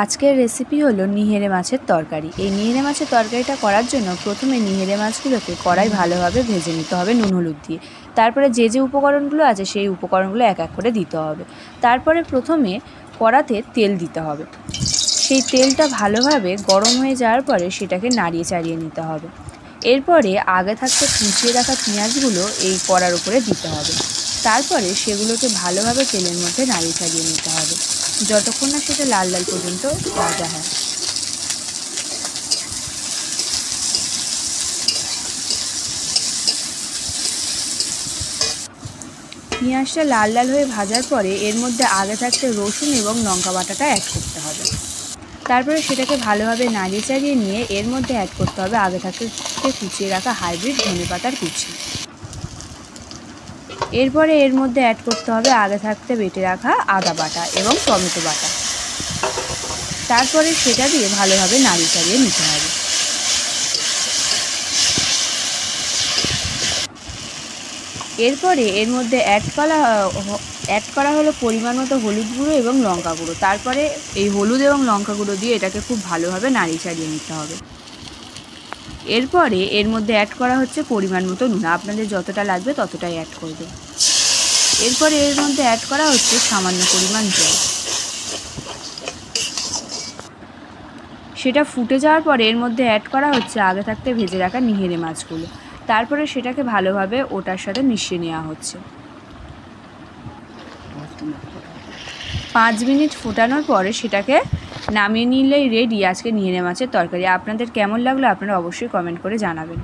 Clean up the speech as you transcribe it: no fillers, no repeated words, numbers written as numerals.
আজকের রেসিপি হলো নিহেরে মাছের তরকারি। এই নিহেরে মাছের তরকারিটা করার জন্য প্রথমে নিহেরে মাছগুলোকে কড়াই ভালোভাবে ভেজে নিতে হবে নুন হলুদ দিয়ে। তারপরে যে উপকরণগুলো আছে সেই উপকরণগুলো এক এক করে দিতে হবে। তারপরে প্রথমে কড়াতে তেল দিতে হবে। সেই তেলটা ভালোভাবে গরম হয়ে যাওয়ার পরে সেটাকে নাড়িয়ে চাড়িয়ে নিতে হবে। এরপরে আগে থাকতে কুচিয়ে রাখা পেঁয়াজগুলো এই কড়ার উপরে দিতে হবে। তারপরে সেগুলোকে ভালোভাবে তেলের মধ্যে নাড়িয়ে চাড়িয়ে নিতে হবে যতক্ষণ না সেটা লাল লাল পর্যন্ত ভাজা হয়। পেঁয়াজটা লাল লাল হয়ে ভাজার পরে এর মধ্যে আগে থাকতে রসুন এবং লঙ্কা বাটাটা অ্যাড করতে হবে। তারপরে সেটাকে ভালোভাবে নাড়িয়ে চাড়িয়ে নিয়ে এর মধ্যে অ্যাড করতে হবে আগে থাকতে কুচিয়ে রাখা হাইব্রিড ধনেপাতার কুচি। এরপরে এর মধ্যে অ্যাড করতে হবে আগে থাকতে বেটে রাখা আদা বাটা এবং টমেটো বাটা। তারপরে সেটা দিয়ে ভালোভাবে নাড়িয়ে চাড়িয়ে নিতে হবে। এরপরে এর মধ্যে অ্যাড করা হলো পরিমাণ মতো হলুদ গুঁড়ো এবং লঙ্কা গুঁড়ো। তারপরে এই হলুদ এবং লঙ্কা গুঁড়ো দিয়ে এটাকে খুব ভালোভাবে নাড়িয়ে চাড়িয়ে নিতে হবে। এরপরে এর মধ্যে অ্যাড করা হচ্ছে পরিমাণ মতো নুন, আপনাদের যতটা লাগবে ততটাই অ্যাড করবে। এরপরে এর মধ্যে অ্যাড করা হচ্ছে সামান্য পরিমাণ জল। সেটা ফুটে যাওয়ার পরে এর মধ্যে অ্যাড করা হচ্ছে আগে থাকতে ভেজে রাখা নিহেরে মাছগুলো। তারপরে সেটাকে ভালোভাবে ওটার সাথে মিশিয়ে নেওয়া হচ্ছে। 5 মিনিট ফোটানোর পরে সেটাকে নামিয়ে নিলেই রেডি আজকে নিহেরে মাছের তরকারি। আপনাদের কেমন লাগলো আপনারা অবশ্যই কমেন্ট করে জানাবেন।